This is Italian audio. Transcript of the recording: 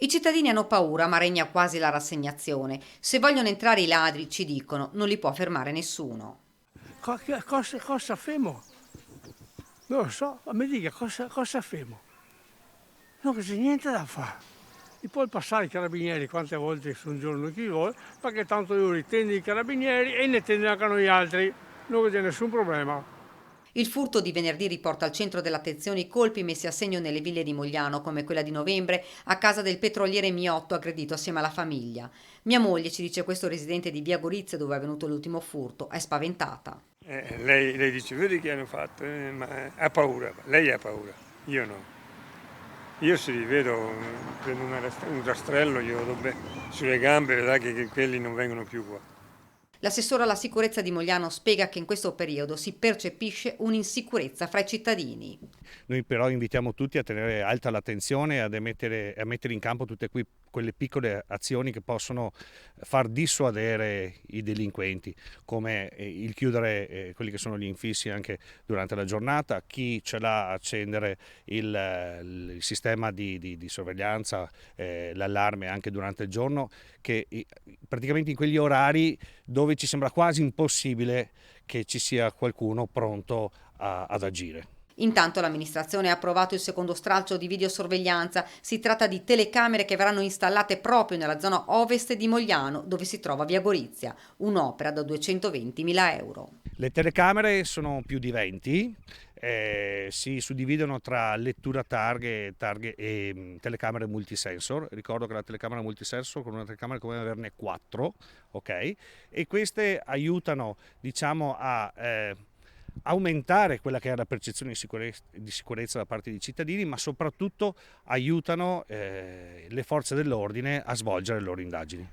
I cittadini hanno paura, ma regna quasi la rassegnazione. Se vogliono entrare i ladri, ci dicono, non li può fermare nessuno. Cosa femo? Non lo so, mi dica cosa femo. Non c'è niente da fare. E poi passare i carabinieri quante volte su un giorno chi vuole, perché tanto io li tendo i carabinieri e ne tendono anche noi altri. Non c'è nessun problema. Il furto di venerdì riporta al centro dell'attenzione i colpi messi a segno nelle ville di Mogliano, come quella di novembre, a casa del petroliere Miotto aggredito assieme alla famiglia. Mia moglie, ci dice questo residente di Via Gorizia dove è avvenuto l'ultimo furto, è spaventata. Lei dice, vedi che hanno fatto? Ma ha paura, lei ha paura, io no. Io se li vedo, prendo un rastrello, glielo do sulle gambe, vedrà che quelli non vengono più qua. L'assessore alla sicurezza di Mogliano spiega che in questo periodo si percepisce un'insicurezza fra i cittadini. Noi però invitiamo tutti a tenere alta l'attenzione e a mettere in campo tutte quelle piccole azioni che possono far dissuadere i delinquenti, come il chiudere quelli che sono gli infissi anche durante la giornata, chi ce l'ha accendere il sistema di sorveglianza, l'allarme anche durante il giorno, che praticamente in quegli orari dove ci sembra quasi impossibile che ci sia qualcuno pronto ad agire. Intanto l'amministrazione ha approvato il secondo stralcio di videosorveglianza. Si tratta di telecamere che verranno installate proprio nella zona ovest di Mogliano, dove si trova Via Gorizia, un'opera da 220.000 euro. Le telecamere sono più di 20, si suddividono tra lettura targhe e telecamere multisensor. Ricordo che la telecamera multisensor con una telecamera come averne 4, ok? E queste aiutano, diciamo, a aumentare quella che è la percezione di sicurezza da parte dei cittadini, ma soprattutto aiutano le forze dell'ordine a svolgere le loro indagini.